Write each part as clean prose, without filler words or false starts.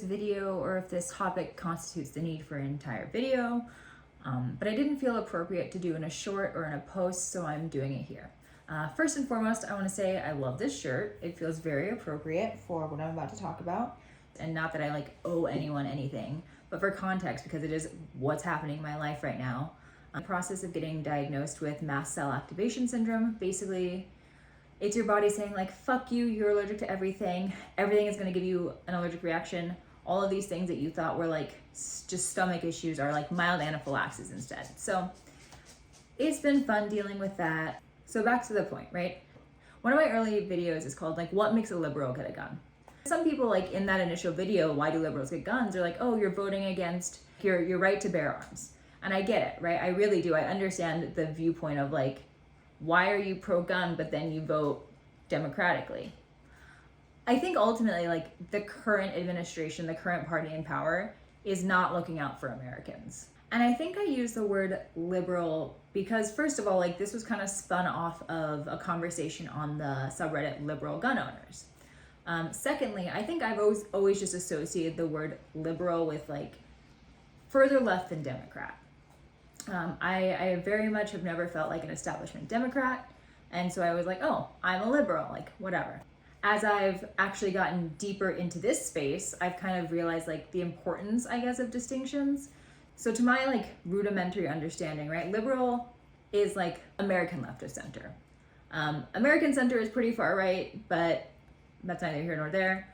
this video or if this topic constitutes the need for an entire video, but I didn't feel appropriate to do in a short or in a post, so I'm doing it here. First and foremost, I want to say I love this shirt. It feels very appropriate for what I'm about to talk about. And not that I like owe anyone anything, but for context, because it is what's happening in my life right now. I'm in the process of getting diagnosed with mast cell activation syndrome. Basically, it's your body saying like, fuck you, you're allergic to everything. Everything is gonna give you an allergic reaction. All of these things that you thought were like just stomach issues are like mild anaphylaxis instead. So it's been fun dealing with that. So back to the point, right? One of my early videos is called like, what makes a liberal get a gun? Some people like in that initial video, why do liberals get guns? They're like, oh, you're voting against your right to bear arms. And I get it, right? I really do. I understand the viewpoint of like, why are you pro-gun, but then you vote democratically? I think ultimately like the current administration, the current party in power is not looking out for Americans. And I think I use the word liberal because first of all, like this was kind of spun off of a conversation on the subreddit liberal gun owners. Secondly, I think I've always just associated the word liberal with like further left than Democrat. I very much have never felt like an establishment Democrat. And so I was like, oh, I'm a liberal, like whatever. As I've actually gotten deeper into this space, I've kind of realized like the importance, I guess, of distinctions. So to my like rudimentary understanding, right, liberal is like American left of center. American center is pretty far right, but that's neither here nor there.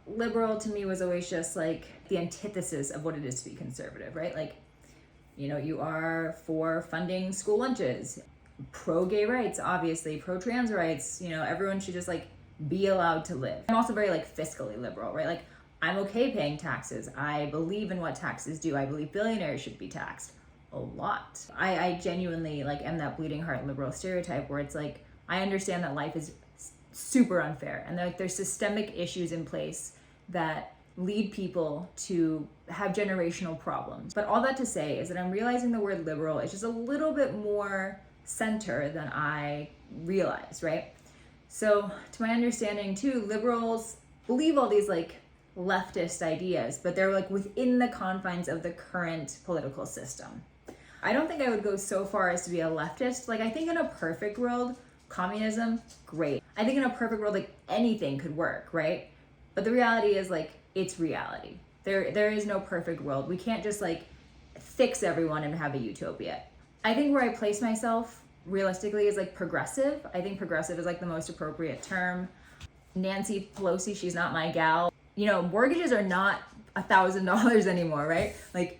Liberal to me was always just like the antithesis of what it is to be conservative, right? Like, you know, you are for funding school lunches, pro-gay rights, obviously, pro-trans rights, you know, everyone should just like be allowed to live. I'm also very like fiscally liberal, right? Like I'm okay paying taxes. I believe in what taxes do. I believe billionaires should be taxed a lot. I genuinely like am that bleeding heart liberal stereotype where it's like, I understand that life is super unfair and like there's systemic issues in place that lead people to have generational problems. But all that to say is that I'm realizing the word liberal is just a little bit more center than I realized, right? So to my understanding too, liberals believe all these like leftist ideas, but they're like within the confines of the current political system. I don't think I would go so far as to be a leftist. Like I think in a perfect world, communism, great. I think in a perfect world, like anything could work, right? But the reality is like, it's reality. There is no perfect world. We can't just like fix everyone and have a utopia. I think where I place myself realistically is like progressive. I think progressive is like the most appropriate term. Nancy Pelosi, she's not my gal. You know, mortgages are not $1,000 anymore, right? Like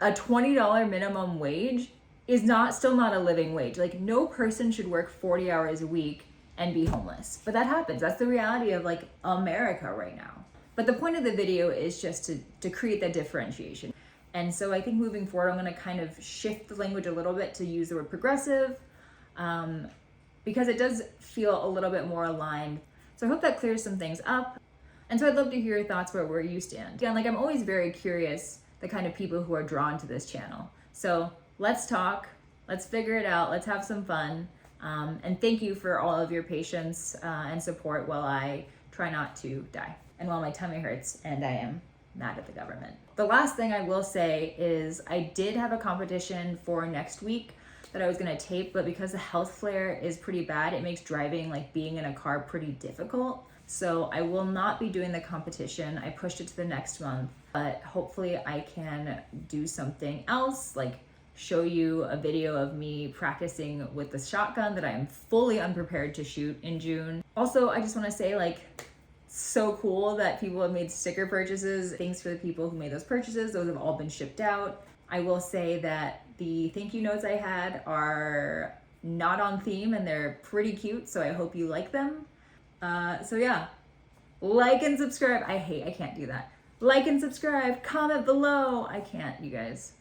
a $20 minimum wage is still not a living wage. Like no person should work 40 hours a week and be homeless. But that happens. That's the reality of like America right now. But the point of the video is just to create that differentiation. And so I think moving forward, I'm gonna kind of shift the language a little bit to use the word progressive because it does feel a little bit more aligned. So I hope that clears some things up. And so I'd love to hear your thoughts about where you stand. Again, like I'm always very curious the kind of people who are drawn to this channel. So let's talk, let's figure it out, let's have some fun. And thank you for all of your patience and support while I try not to die and while my tummy hurts and I am mad at the government. The last thing I will say is I did have a competition for next week that I was gonna tape, but because the health flare is pretty bad, it makes driving, like being in a car, pretty difficult. So I will not be doing the competition. I pushed it to the next month, but hopefully I can do something else, like show you a video of me practicing with the shotgun that I am fully unprepared to shoot in June. Also, I just wanna say like, so cool that people have made sticker purchases. Thanks for the people who made those purchases. Those have all been shipped out. I will say that the thank you notes I had are not on theme and they're pretty cute, so I hope you like them. So yeah, like and subscribe. I can't do that. Like and subscribe, comment below. I can't, you guys.